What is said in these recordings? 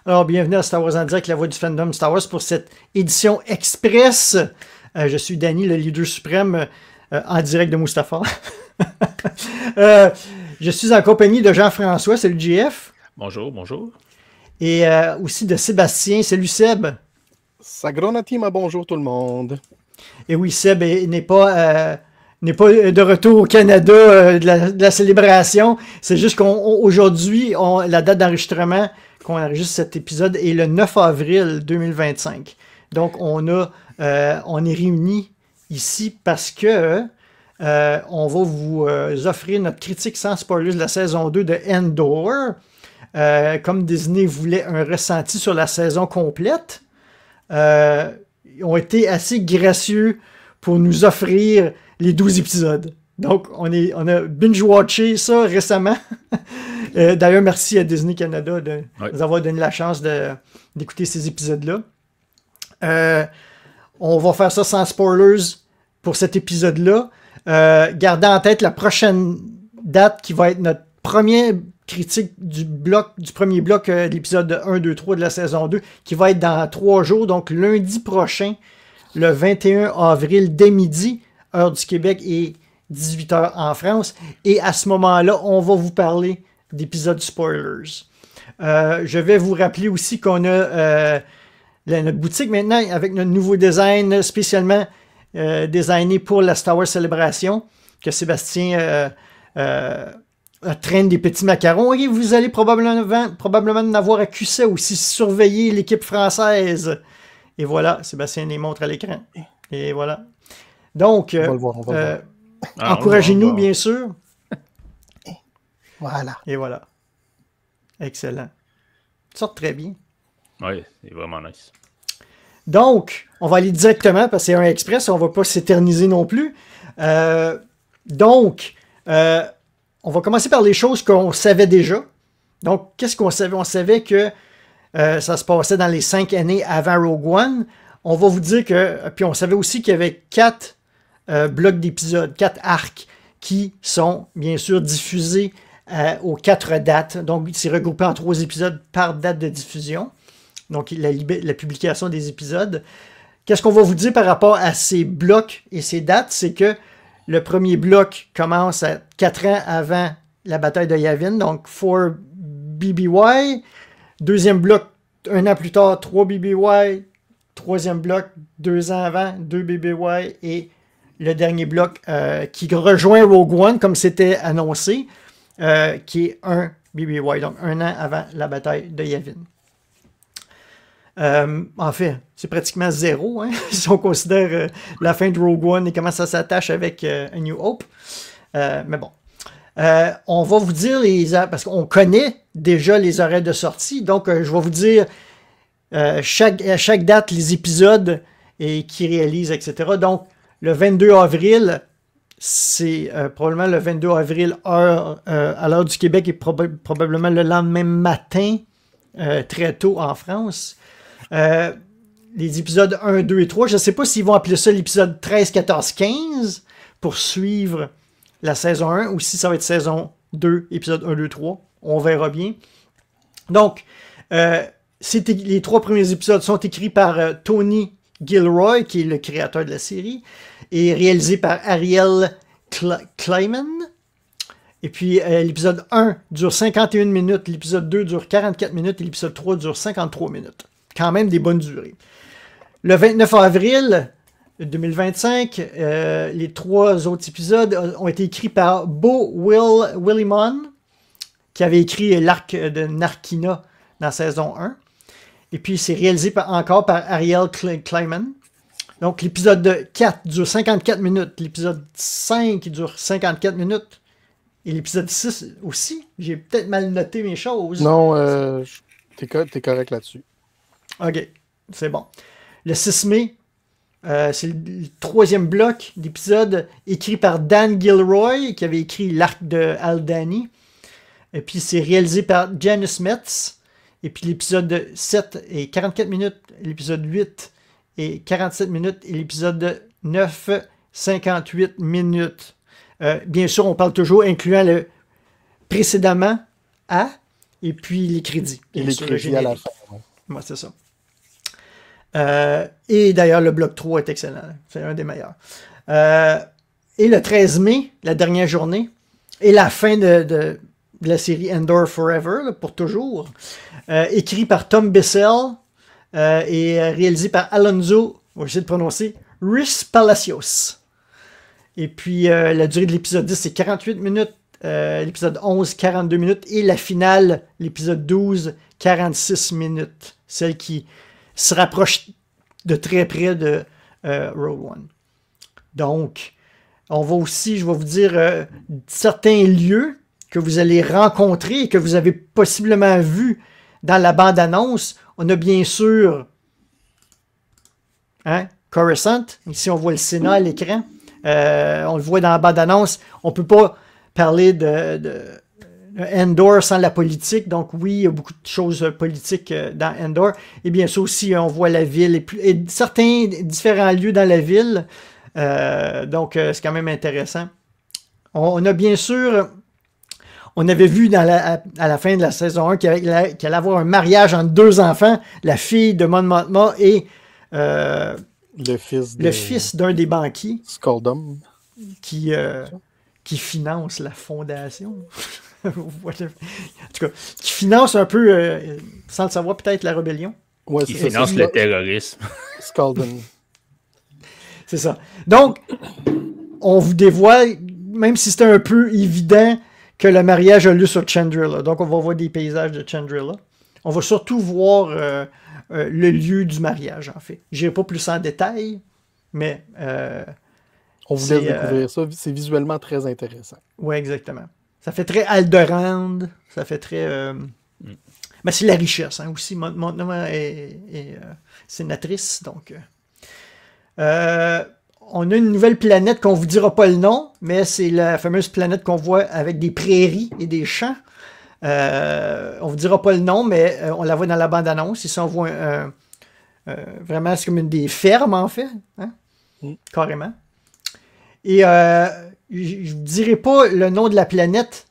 Alors, bienvenue à Star Wars en direct, la voix du fandom Star Wars pour cette édition express. Je suis Danny, le leader suprême, en direct de Mustafar. Je suis en compagnie de Jean-François, salut JF. Bonjour, bonjour. Et aussi de Sébastien, salut Seb. Sagronatima, bonjour tout le monde. Et oui, Seb n'est pas de retour au Canada de la célébration. C'est juste qu'aujourd'hui, la date d'enregistrement qu'on enregistre cet épisode est le 9 avril 2025. Donc, on est réunis ici parce que on va vous offrir notre critique sans spoilers de la saison 2 de Endor. Comme Disney voulait un ressenti sur la saison complète, ils ont été assez gracieux pour nous offrir les 12 épisodes. Donc, on a binge-watché ça récemment. D'ailleurs, merci à Disney Canada de nous avoir donné la chance d'écouter ces épisodes-là. On va faire ça sans spoilers pour cet épisode-là. Gardez en tête la prochaine date qui va être notre première critique du premier bloc de l'épisode 1, 2, 3 de la saison 2, qui va être dans 3 jours, donc lundi prochain, le 21 avril, dès midi, heure du Québec et 18h en France. Et à ce moment-là, on va vous parler d'épisodes spoilers. Je vais vous rappeler aussi qu'on a notre boutique maintenant avec notre nouveau design spécialement designé pour la Star Wars Célébration, que Sébastien traîne des petits macarons. Et vous allez probablement en avoir à QC aussi, surveiller l'équipe française. Et voilà, Sébastien les montre à l'écran. Et voilà. Donc, on va le voir. Encouragez-nous, bien sûr. Voilà. Et voilà. Excellent. Ça sort très bien. Oui, c'est vraiment nice. Donc, on va aller directement, parce que c'est un express, on ne va pas s'éterniser non plus. Donc, on va commencer par les choses qu'on savait déjà. Donc, qu'est-ce qu'on savait? On savait que ça se passait dans les 5 années avant Rogue One. On va vous dire que... Puis on savait aussi qu'il y avait 4 blocs d'épisodes, 4 arcs qui sont bien sûr diffusés aux 4 dates. Donc, c'est regroupé en 3 épisodes par date de diffusion. Donc, la publication des épisodes. Qu'est-ce qu'on va vous dire par rapport à ces blocs et ces dates? C'est que le premier bloc commence à 4 ans avant la bataille de Yavin, donc 4 BBY. Deuxième bloc, 1 an plus tard, 3 BBY. Troisième bloc, 2 ans avant, 2 BBY. Et le dernier bloc qui rejoint Rogue One, comme c'était annoncé, qui est 1 BBY, donc 1 an avant la bataille de Yavin. En fait, c'est pratiquement 0, hein, si on considère la fin de Rogue One et comment ça s'attache avec A New Hope. Mais bon. On va vous dire parce qu'on connaît déjà les horaires de sortie, donc je vais vous dire à chaque date les épisodes et qui réalisent, etc. Donc, le 22 avril, c'est probablement le 22 avril à l'heure du Québec et probablement le lendemain matin, très tôt en France. Les épisodes 1, 2 et 3, je ne sais pas s'ils vont appeler ça l'épisode 13, 14, 15 pour suivre la saison 1 ou si ça va être saison 2, épisode 1, 2, 3. On verra bien. Donc, les 3 premiers épisodes sont écrits par Tony Gilroy, qui est le créateur de la série, et réalisés par Ariel Kleiman. Et puis, l'épisode 1 dure 51 minutes, l'épisode 2 dure 44 minutes et l'épisode 3 dure 53 minutes. Quand même des bonnes durées. Le 29 avril 2025, les 3 autres épisodes ont été écrits par Beau Willimon, qui avait écrit l'arc de Narkina dans saison 1. Et puis, c'est réalisé encore par Ariel Kleiman. Donc, l'épisode 4 dure 54 minutes. L'épisode 5 dure 54 minutes. Et l'épisode 6 aussi. J'ai peut-être mal noté mes choses. Non, t'es correct là-dessus. OK, c'est bon. Le 6 mai, c'est le 3e bloc d'épisodes écrit par Dan Gilroy, qui avait écrit l'arc de Aldhani. Et puis, c'est réalisé par Janice Metz. Et puis, l'épisode 7 est 44 minutes. L'épisode 8 est 47 minutes. Et l'épisode 9, 58 minutes. Bien sûr, on parle toujours incluant le précédemment à. Et puis les crédits. Et les crédits à la fin. Ouais. Moi, c'est ça. Et d'ailleurs, le bloc 3 est excellent. C'est un des meilleurs. Et le 13 mai, la dernière journée, et la fin de la série Endor Forever, là, pour toujours, écrit par Tom Bissell et réalisé par Alonso, on va essayer de prononcer, Ruiz Palacios. Et puis, la durée de l'épisode 10, c'est 48 minutes. L'épisode 11, 42 minutes. Et la finale, l'épisode 12, 46 minutes. Celle qui se rapproche de très près de Rogue One. Donc, on va aussi, je vais vous dire, certains lieux que vous allez rencontrer et que vous avez possiblement vu dans la bande-annonce. On a bien sûr Coruscant. Ici, on voit le Sénat à l'écran. On le voit dans la bande-annonce. On ne peut pas parler de Endor sans la politique. Donc oui, il y a beaucoup de choses politiques dans Endor. Et bien sûr aussi, on voit la ville et certains différents lieux dans la ville. Donc c'est quand même intéressant. On a bien sûr... On avait vu à la fin de la saison 1 qu'il allait avoir un mariage entre deux enfants, la fille de Mon Mothma et le fils d'un des banquiers. Scoldum. Qui finance la fondation. En tout cas, qui finance un peu, sans le savoir, peut-être la rébellion. Ouais, qui finance le terrorisme. Scoldum. C'est ça. Donc, on vous dévoile, même si c'était un peu évident, que le mariage a lieu sur Chandrila. Donc, on va voir des paysages de Chandrila. On va surtout voir le lieu du mariage, en fait. Je n'irai pas plus en détail, mais... on vous laisse découvrir ça. C'est visuellement très intéressant. Oui, exactement. Ça fait très Alderaan. Ça fait très... Mais c'est la richesse, hein, aussi. Mon nom est sénatrice, donc... on a une nouvelle planète qu'on ne vous dira pas le nom, mais c'est la fameuse planète qu'on voit avec des prairies et des champs. On ne vous dira pas le nom, mais on la voit dans la bande-annonce. Ici, on voit vraiment, c'est comme des fermes, en fait. Hein? Carrément. Et je ne dirai pas le nom de la planète,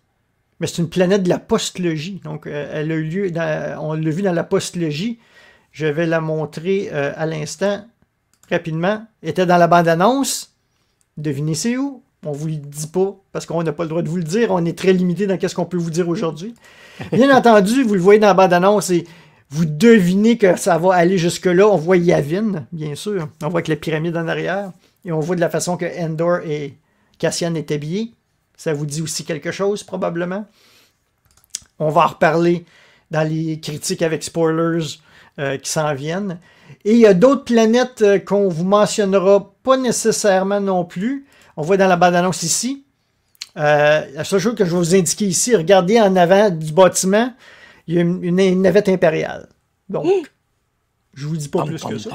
mais c'est une planète de la postlogie. Donc, elle a eu lieu, on l'a vu dans la postlogie. Je vais la montrer à l'instant. Rapidement, était dans la bande-annonce. Devinez c'est où? On ne vous le dit pas, parce qu'on n'a pas le droit de vous le dire. On est très limité dans ce qu'on peut vous dire aujourd'hui. Bien entendu, vous le voyez dans la bande-annonce et vous devinez que ça va aller jusque-là. On voit Yavin, bien sûr. On voit que la pyramide en arrière. Et on voit de la façon que Endor et Cassian est habillés. Ça vous dit aussi quelque chose, probablement. On va en reparler dans les critiques avec spoilers qui s'en viennent. Et il y a d'autres planètes qu'on vous mentionnera pas nécessairement non plus. On voit dans la bande-annonce ici. La seule chose que je vais vous indiquer ici, regardez en avant du bâtiment, il y a une navette impériale. Donc, je vous dis pas plus que ça.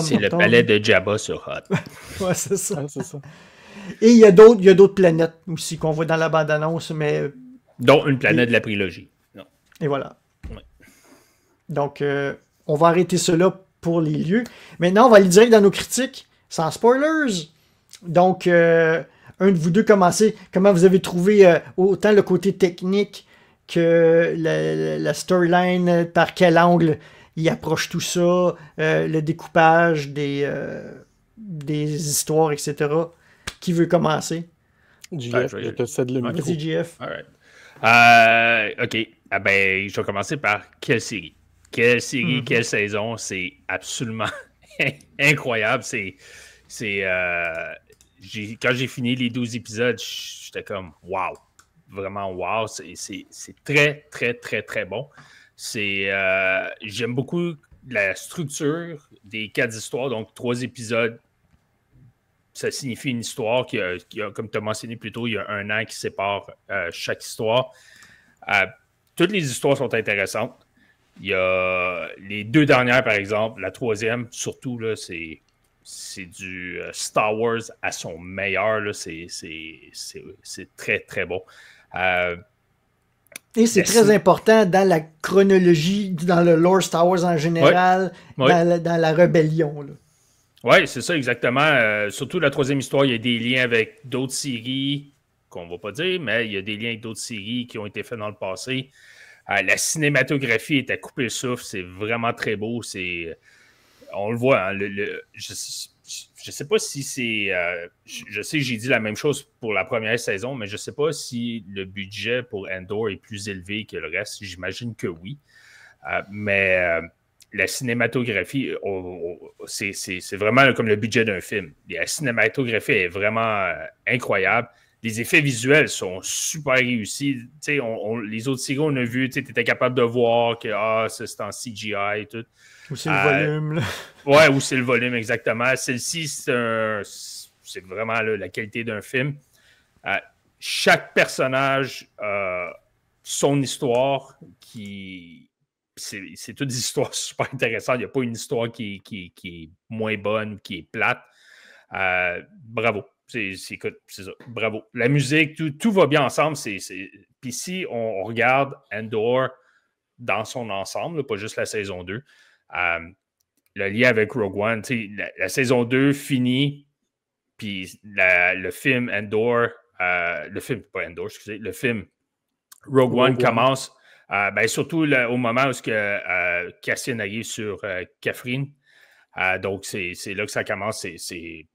C'est le palais de Jabba sur Hoth. Ouais, c'est ça. Ouais, c'est ça. Et il y a d'autres planètes aussi qu'on voit dans la bande-annonce, mais... Dont une planète de la prélogie. Non. Et voilà. Ouais. Donc, on va arrêter cela pour les lieux. Maintenant, on va aller direct dans nos critiques, sans spoilers. Donc, un de vous deux commencez. Comment vous avez trouvé autant le côté technique que la storyline, par quel angle il approche tout ça, le découpage des histoires, etc. Qui veut commencer? JF, je te cède le micro. Vas-y, JF. All right. OK. Ah ben, je vais commencer par quelle série? Quelle série, quelle saison? C'est absolument incroyable. Quand j'ai fini les 12 épisodes, j'étais comme wow. Vraiment wow. C'est très, très, très, très bon. J'aime beaucoup la structure des 4 histoires. Donc, 3 épisodes, ça signifie une histoire qui a, comme tu as mentionné plus tôt, il y a 1 an qui sépare chaque histoire. Toutes les histoires sont intéressantes. Il y a les 2 dernières, par exemple. La 3e, surtout, là, c'est du Star Wars à son meilleur. Là. C'est très, très bon. Et c'est très important dans la chronologie, dans le lore Star Wars en général, dans la rébellion. Oui, c'est ça, exactement. Surtout la 3e histoire, il y a des liens avec d'autres séries qu'on ne va pas dire, mais il y a des liens avec d'autres séries qui ont été faits dans le passé. La cinématographie est à couper le souffle. C'est vraiment très beau. On le voit. Hein, je ne sais pas si c'est... je sais que j'ai dit la même chose pour la première saison, mais je ne sais pas si le budget pour Andor est plus élevé que le reste. J'imagine que oui. Mais la cinématographie, c'est vraiment comme le budget d'un film. La cinématographie est vraiment incroyable. Les effets visuels sont super réussis. Les autres séries, on a vu, tu étais capable de voir que c'est en CGI et tout. Ou c'est le volume. Là. Ouais, ou c'est le volume, exactement. Celle-ci, c'est vraiment la qualité d'un film. Chaque personnage a son histoire c'est toutes des histoires super intéressantes. Il n'y a pas une histoire qui est moins bonne, qui est plate. Bravo. C'est ça. Bravo. La musique, tout va bien ensemble. Puis si on regarde Andor dans son ensemble, là, pas juste la saison 2, le lien avec Rogue One, la saison 2 finit, puis le film Andor, le film Rogue One commence, surtout au moment où Cassian arrive sur Kafrine. Donc, c'est là que ça commence. C'est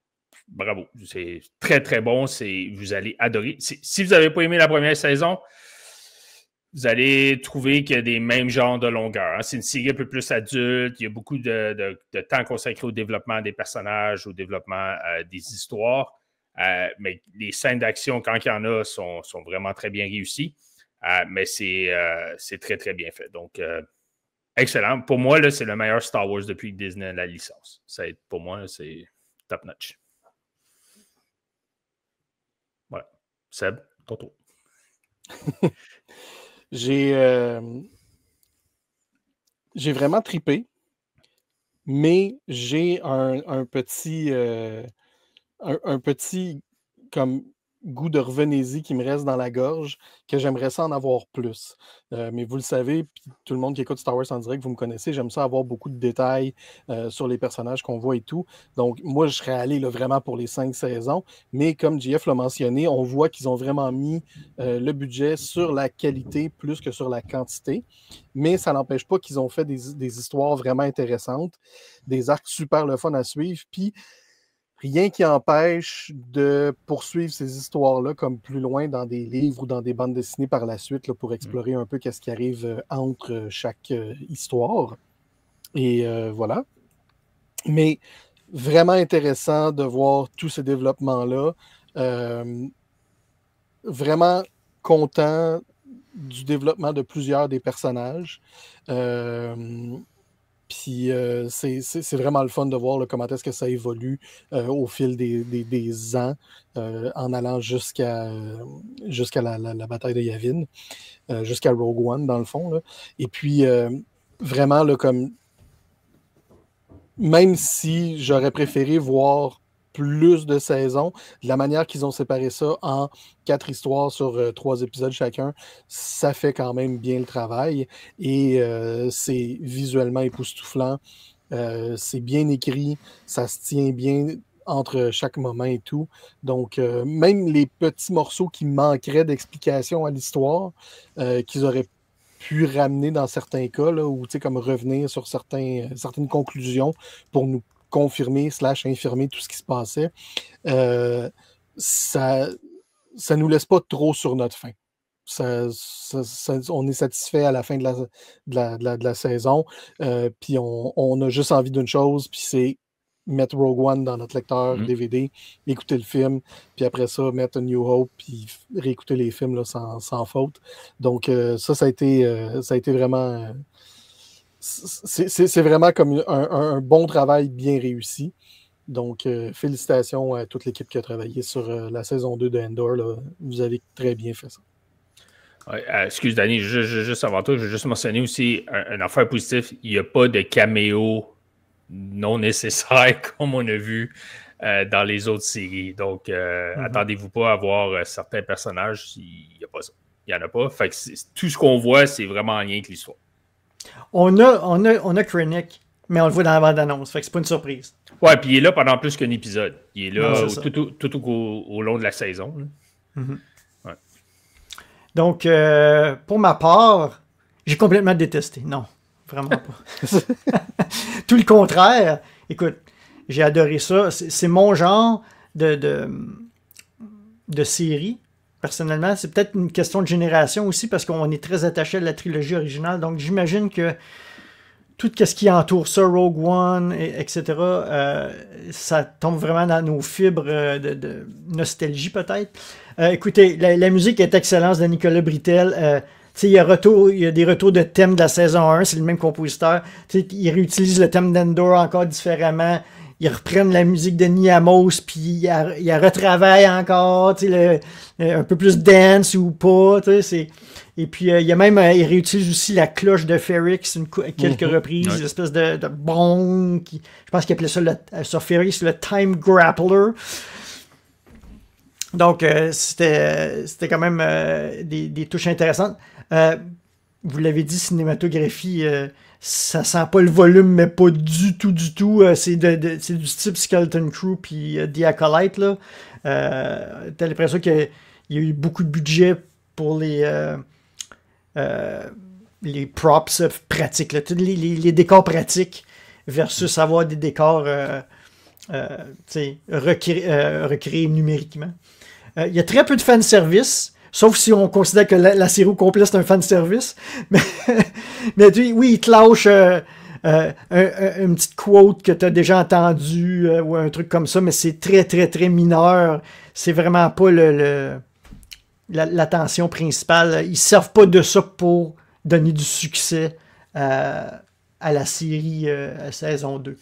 bravo. C'est très, très bon. Vous allez adorer. Si vous n'avez pas aimé la première saison, vous allez trouver qu'il y a des mêmes genres de longueur. Hein. C'est une série un peu plus adulte. Il y a beaucoup de temps consacré au développement des personnages, au développement des histoires. Mais les scènes d'action, quand il y en a, sont vraiment très bien réussies. Mais c'est très, très bien fait. Donc, excellent. Pour moi, là, c'est le meilleur Star Wars depuis que Disney a la licence. Pour moi, là, c'est top-notch. Voilà. Seb, ton tour. J'ai vraiment trippé, mais j'ai un petit comme goût de revenez-y qui me reste dans la gorge, que j'aimerais ça en avoir plus. Mais vous le savez, puis tout le monde qui écoute Star Wars en direct, vous me connaissez, j'aime ça avoir beaucoup de détails sur les personnages qu'on voit et tout. Donc, moi, je serais allé là, vraiment pour les 5 saisons. Mais comme JF l'a mentionné, on voit qu'ils ont vraiment mis le budget sur la qualité plus que sur la quantité. Mais ça n'empêche pas qu'ils ont fait des histoires vraiment intéressantes, des arcs super le fun à suivre. Puis, rien qui empêche de poursuivre ces histoires-là comme plus loin dans des livres ou dans des bandes dessinées par la suite là, pour explorer un peu ce qui arrive entre chaque histoire. Et voilà. Mais vraiment intéressant de voir tous ces développements-là. Vraiment content du développement de plusieurs des personnages. Puis c'est vraiment le fun de voir là, comment est-ce que ça évolue au fil des ans en allant jusqu'à la bataille de Yavin, jusqu'à Rogue One dans le fond. Là. Et puis vraiment, là, comme même si j'aurais préféré voir plus de saisons, de la manière qu'ils ont séparé ça en 4 histoires sur 3 épisodes chacun, ça fait quand même bien le travail et c'est visuellement époustouflant, c'est bien écrit, ça se tient bien entre chaque moment et tout. Donc, même les petits morceaux qui manqueraient d'explication à l'histoire, qu'ils auraient pu ramener dans certains cas, là, ou comme revenir sur certaines conclusions pour nous confirmer / infirmer tout ce qui se passait, ça nous laisse pas trop sur notre faim. On est satisfait à la fin de la saison, puis on a juste envie d'une chose, puis c'est mettre Rogue One dans notre lecteur DVD, écouter le film, puis après ça, mettre A New Hope, puis réécouter les films là, sans faute. Donc ça a été vraiment... c'est vraiment comme un bon travail bien réussi. Donc, félicitations à toute l'équipe qui a travaillé sur la saison 2 de Andor. Là. Vous avez très bien fait ça. Ouais, excuse, Danny, juste avant toi, je veux juste mentionner aussi un affaire positif. Il n'y a pas de caméo non nécessaire comme on a vu dans les autres séries. Donc, attendez-vous pas à voir certains personnages. Il n'y a pas ça. Il n'y en a pas. Fait que tout ce qu'on voit, c'est vraiment en lien avec l'histoire. On a Krennic, mais on le voit dans la bande-annonce. Fait que c'est pas une surprise. Ouais, puis il est là pendant plus qu'un épisode. Il est là tout au long de la saison. Ouais. Donc, pour ma part, J'ai complètement détesté. Non, vraiment pas. Tout le contraire. Écoute, j'ai adoré ça. C'est mon genre de série. Personnellement, c'est peut-être une question de génération aussi parce qu'on est très attaché à la trilogie originale. Donc, j'imagine que tout ce qui entoure ça, Rogue One, etc., ça tombe vraiment dans nos fibres de nostalgie peut-être. Écoutez, la musique est excellente de Nicolas Britell. Il y a des retours de thèmes de la saison 1, c'est le même compositeur. Ils réutilisent le thème d'Endor encore différemment. Ils reprennent la musique de Niamos, puis ils retravaillent encore, un peu plus dance ou pas. Et puis, il y a même, ils réutilisent aussi la cloche de Ferrix quelques reprises, l'espèce de bong, je pense qu'ils appelaient ça sur Ferrix le Time Grappler. Donc, c'était quand même des touches intéressantes. Vous l'avez dit, cinématographie, ça sent pas le volume, mais pas du tout. C'est du type Skeleton Crew puis The Acolyte, là. T'as l'impression qu'il y a eu beaucoup de budget pour les props pratiques, là, les décors pratiques versus avoir des décors recréés numériquement. Il y a très peu de fanservice, sauf si on considère que la série au complet c'est un fanservice. Mais oui, il te lâche une petite quote que tu as déjà entendue ou un truc comme ça, mais c'est très, très, très mineur. C'est vraiment pas l'attention principale. Ils ne servent pas de ça pour donner du succès à la série saison 2.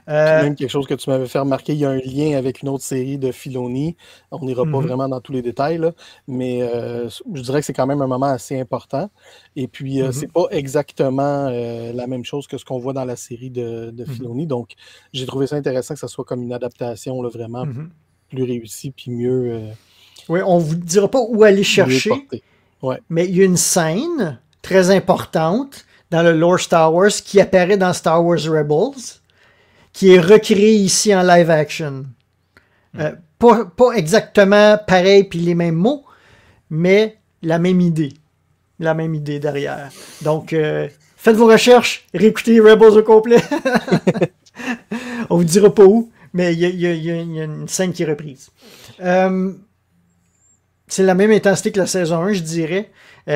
Même quelque chose que tu m'avais fait remarquer, il y a un lien avec une autre série de Filoni. On n'ira pas vraiment dans tous les détails, là, mais je dirais que c'est quand même un moment assez important. Et puis, c'est pas exactement la même chose que ce qu'on voit dans la série de Filoni. Donc, j'ai trouvé ça intéressant que ça soit comme une adaptation là, vraiment plus réussie puis mieux. Oui, on ne vous dira pas où aller chercher, ouais. Mais il y a une scène très importante dans le lore Star Wars qui apparaît dans Star Wars Rebels, qui est recréé ici en live action. Pas exactement pareil puis les mêmes mots, mais la même idée. La même idée derrière. Donc, faites vos recherches, réécoutez Rebels au complet. On vous dira pas où, mais il y a une scène qui est reprise. C'est la même intensité que la saison 1, je dirais. Il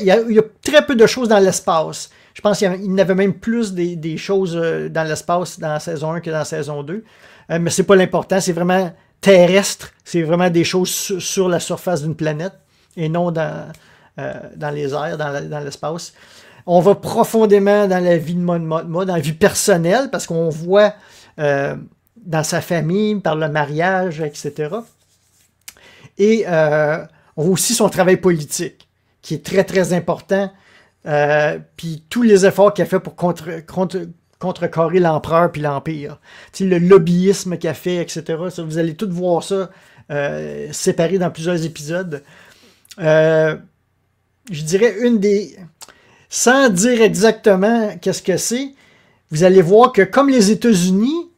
y a très peu de choses dans l'espace. Je pense qu'il y en avait même plus des choses dans l'espace dans la saison 1 que dans la saison 2. Mais c'est pas l'important. C'est vraiment terrestre. C'est vraiment des choses sur la surface d'une planète et non dans les airs, dans l'espace. On va profondément dans la vie de Mon Mothma, dans la vie personnelle, parce qu'on voit dans sa famille, par le mariage, etc. Et on voit aussi son travail politique, qui est très, très important. Puis tous les efforts qu'il a fait pour contrecarrer l'empereur puis l'empire. Le lobbyisme qu'il a fait, etc. Ça, vous allez tout voir ça séparé dans plusieurs épisodes. Je dirais sans dire exactement qu'est-ce que c'est, vous allez voir que comme les États-Unis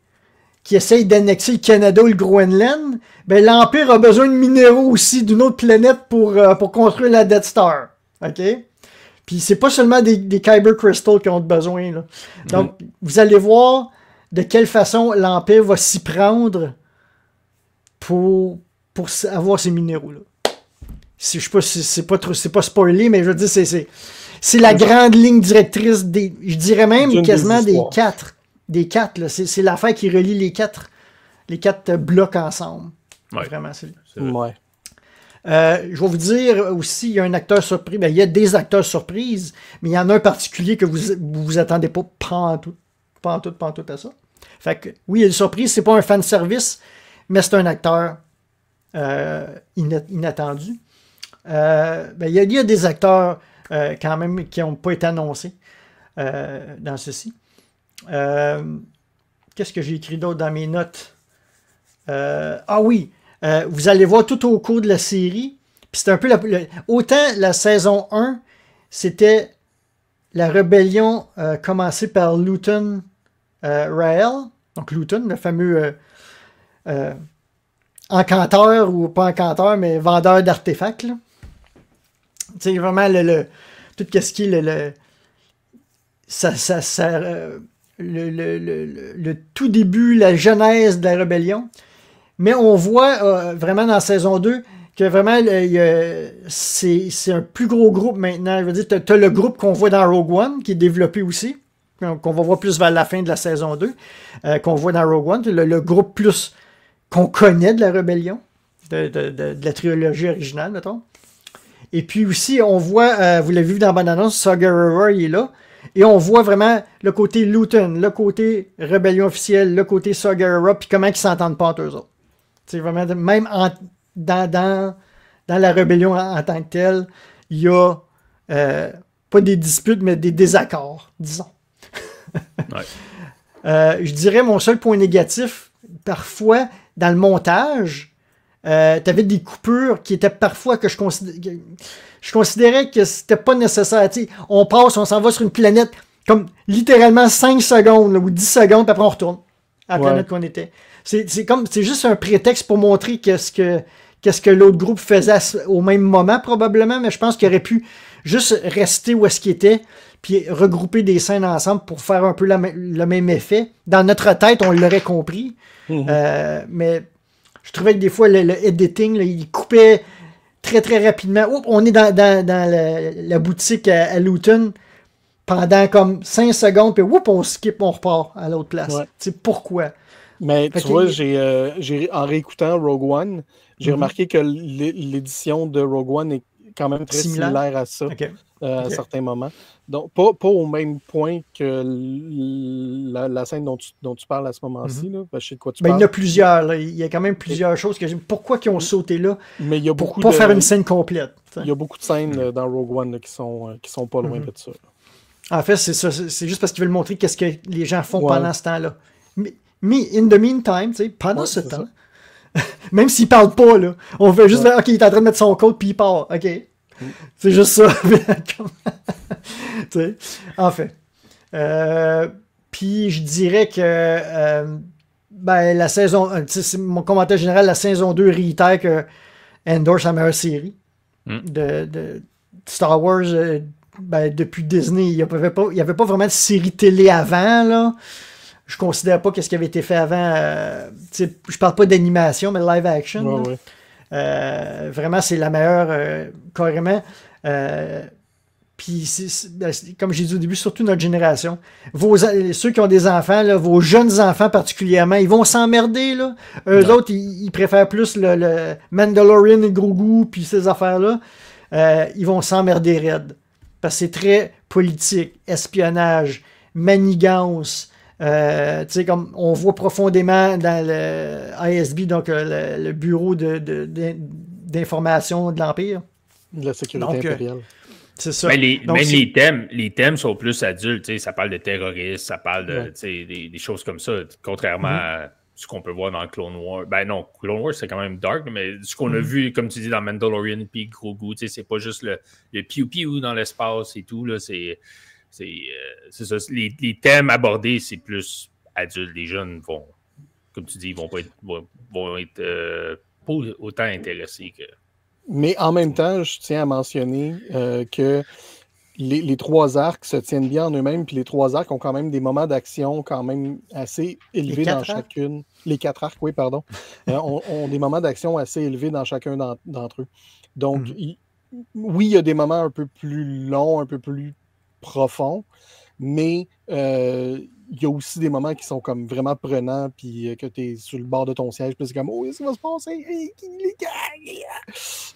qui essayent d'annexer le Canada ou le Groenland, ben l'Empire a besoin de minéraux aussi d'une autre planète pour construire la Death Star. OK? Puis c'est pas seulement des Kyber Crystals qui ont besoin. Là. Donc, vous allez voir de quelle façon l'Empire va s'y prendre pour avoir ces minéraux-là. Je sais pas si c'est pas spoilé, mais je veux dire, c'est la grande ligne directrice je dirais même quasiment des quatre. Des quatre, là. C'est l'affaire qui relie les quatre blocs ensemble. Ouais. Vraiment, c'est Ouais. je vais vous dire aussi, il y a un acteur surprise. Ben, il y a des acteurs surprises, mais il y en a un particulier que vous attendez pas pantoute à ça. Fait que, oui, il y a une surprise, c'est pas un fanservice, mais c'est un acteur inattendu. Ben, il y a des acteurs quand même qui n'ont pas été annoncés dans ceci. Qu'est-ce que j'ai écrit d'autre dans mes notes? Ah oui! Vous allez voir tout au cours de la série, puis c'est un peu autant la saison 1, c'était la rébellion commencée par Luton Rael, donc Luton, le fameux encanteur, ou pas encanteur, mais vendeur d'artefacts. C'est vraiment tout ce qui est le tout début, la genèse de la rébellion. Mais on voit vraiment dans la saison 2 que vraiment c'est un plus gros groupe maintenant. Je veux dire, tu as le groupe qu'on voit dans Rogue One qui est développé aussi, qu'on va voir plus vers la fin de la saison 2, qu'on voit dans Rogue One, le groupe plus qu'on connaît de la rébellion, de la trilogie originale, mettons. Et puis aussi, on voit, vous l'avez vu dans la bande-annonce, Saw Gerrera, il est là. Et on voit vraiment le côté Luton, le côté rébellion officielle, le côté Saw Gerrera, puis comment ils s'entendent pas entre eux autres. C'est vraiment, même dans la rébellion en tant que telle, il y a pas des disputes, mais des désaccords, disons. Ouais. Je dirais mon seul point négatif, parfois, dans le montage, tu avais des coupures qui étaient parfois que je considérais que c'était pas nécessaire. T'sais, on passe, on s'en va sur une planète comme littéralement 5 secondes là, ou 10 secondes, puis après on retourne à la planète qu'on était. C'est juste un prétexte pour montrer qu'est-ce que l'autre groupe faisait au même moment, probablement, mais je pense qu'il aurait pu juste rester où est-ce qu'il était, puis regrouper des scènes ensemble pour faire un peu le même effet. Dans notre tête, on l'aurait compris, mais je trouvais que des fois, le editing, là, il coupait très, très rapidement. Oups, on est dans la boutique à Luton pendant comme 5 secondes, puis oups, on skip, on repart à l'autre place. Ouais. C'est pourquoi. Mais tu vois, en réécoutant Rogue One, j'ai remarqué que l'édition de Rogue One est quand même très similaire à ça à certains moments. Donc, pas au même point que la scène dont tu parles à ce moment-ci. Là, parce que je sais de quoi tu parles. Il y en a plusieurs. Là. Il y a quand même plusieurs choses. Pourquoi ils ont sauté là mais il y a pour pas faire une scène complète? Il y a beaucoup de scènes dans Rogue One là, qui sont pas loin de ça. En fait, c'est ça. C'est juste parce qu'ils veulent montrer qu'est-ce que les gens font pendant ce temps-là. Mais in the meantime, pendant ce temps, même s'il parle pas, là, on veut juste dire, OK, il est en train de mettre son code, puis il part. OK. C'est juste ça. En fait. Puis je dirais que la saison, mon commentaire général, la saison 2 réitère que Andor, c'est la meilleure série de Star Wars. Depuis Disney, il n'y avait pas vraiment de série télé avant, là. Je considère pas qu'est-ce qui avait été fait avant. Je parle pas d'animation, mais live action. Vraiment, c'est la meilleure, carrément. Puis, comme j'ai dit au début, surtout notre génération. Ceux qui ont des enfants, là, vos jeunes enfants particulièrement, ils vont s'emmerder. Là. Eux autres, ils préfèrent plus le Mandalorian et Grogu, puis ces affaires-là. Ils vont s'emmerder raide. Parce que c'est très politique, espionnage, manigance. Comme on voit profondément dans le ISB, donc le bureau d'information de l'Empire. De la sécurité impériale. C'est ça. Mais les thèmes sont plus adultes. Ça parle de terrorisme, ça parle de des choses comme ça, contrairement à ce qu'on peut voir dans Clone Wars. Ben non, Clone Wars, c'est quand même dark, mais ce qu'on a vu, comme tu dis, dans Mandalorian puis Grogu, c'est pas juste le piou-piou dans l'espace et tout. Là, c'est ça. Les thèmes abordés, c'est plus adulte. Les jeunes vont, comme tu dis, vont être pas autant intéressés que. Mais en même temps, je tiens à mentionner que les 3 arcs se tiennent bien en eux-mêmes, puis les 3 arcs ont quand même des moments d'action quand même assez élevés dans chacune. Les 4 arcs, oui, pardon. ont des moments d'action assez élevés dans chacun d'entre eux. Donc, oui, il y a des moments un peu plus longs, un peu plus profonds, mais il y a aussi des moments qui sont comme vraiment prenants, puis que tu es sur le bord de ton siège, puis c'est comme « Oh, qu'est-ce qui va se passer? »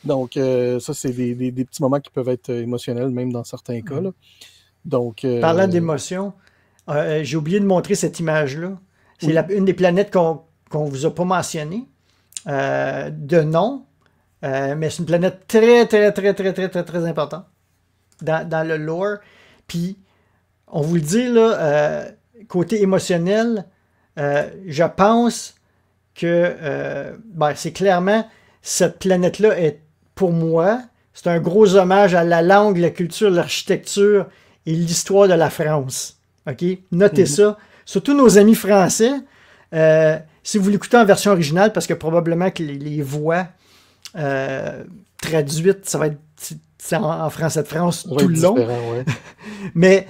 Donc, ça, c'est des petits moments qui peuvent être émotionnels, même dans certains cas. Là. Donc, parlant d'émotion, j'ai oublié de montrer cette image-là. C'est une des planètes qu'on vous a pas mentionné de nom, mais c'est une planète très, très, très, très, très, très, très importante dans le lore. Puis, on vous le dit, là, côté émotionnel, je pense que c'est clairement, cette planète-là est, pour moi, c'est un gros hommage à la langue, la culture, l'architecture et l'histoire de la France. OK? Notez ça. Surtout nos amis français, si vous l'écoutez en version originale, parce que probablement que les voix traduites, ça va être en français de France Ouais, tout le long. différent, ouais. Mais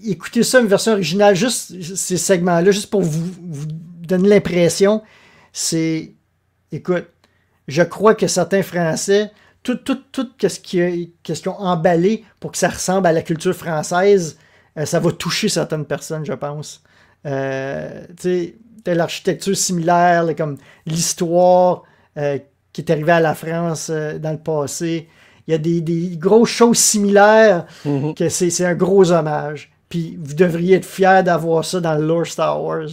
écoutez ça, une version originale, juste ces segments-là, juste pour vous donner l'impression, c'est, écoute, je crois que certains Français, tout ce qu'ils ont emballé pour que ça ressemble à la culture française, ça va toucher certaines personnes, je pense. Tu sais, l'architecture similaire, là, comme l'histoire qui est arrivée à la France dans le passé. Il y a des grosses choses similaires que c'est un gros hommage. Puis vous devriez être fiers d'avoir ça dans le lore Star Wars.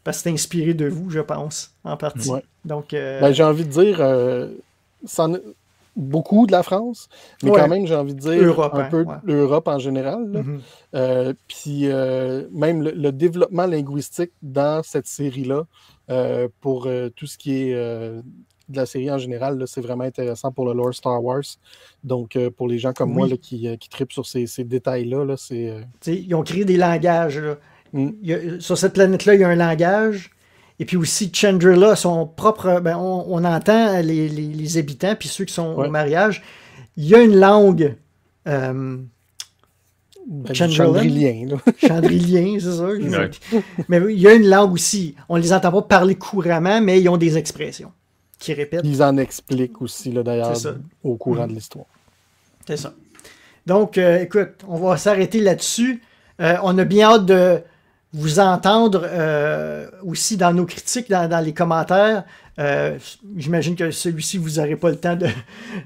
Parce que c'est inspiré de vous, je pense, en partie. Ouais. Donc, Ben, j'ai envie de dire beaucoup de la France, mais Ouais. quand même, j'ai envie de dire Europe, un hein, peu ouais. l'Europe en général. Là. Puis même le développement linguistique dans cette série-là, pour tout ce qui est de la série en général, là, c'est vraiment intéressant pour le lore Star Wars. Donc, pour les gens comme moi là, qui trippent sur ces détails-là, là, c'est... Tu sais, ils ont créé des langages. Là. Sur cette planète-là, il y a un langage. Et puis aussi, Chandrila, son propre. Ben, on entend les habitants, puis ceux qui sont au mariage. Il y a une langue. Chandrilien. Chandrilien, c'est ça. Mais il y a une langue aussi. On ne les entend pas parler couramment, mais ils ont des expressions qui répètent. Ils en expliquent aussi, là, d'ailleurs, au courant de l'histoire. C'est ça. Donc, écoute, on va s'arrêter là-dessus. On a bien hâte de vous entendre aussi dans nos critiques, dans les commentaires. J'imagine que celui-ci, vous n'aurez pas le temps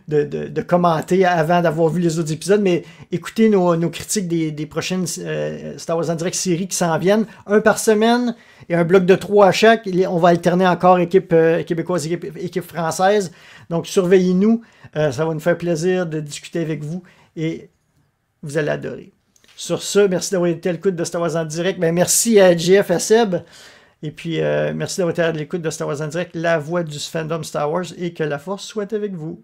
de commenter avant d'avoir vu les autres épisodes, mais écoutez nos critiques des prochaines Star Wars en direct séries qui s'en viennent. Un par semaine et un bloc de 3 à chaque. On va alterner encore équipe québécoise et équipe française. Donc, surveillez-nous. Ça va nous faire plaisir de discuter avec vous et vous allez adorer. Sur ce, merci d'avoir été à l'écoute de Star Wars en direct. Ben, merci à JF, à Seb. Et puis, merci d'avoir été à l'écoute de Star Wars en direct, la voix du fandom Star Wars, et que la force soit avec vous.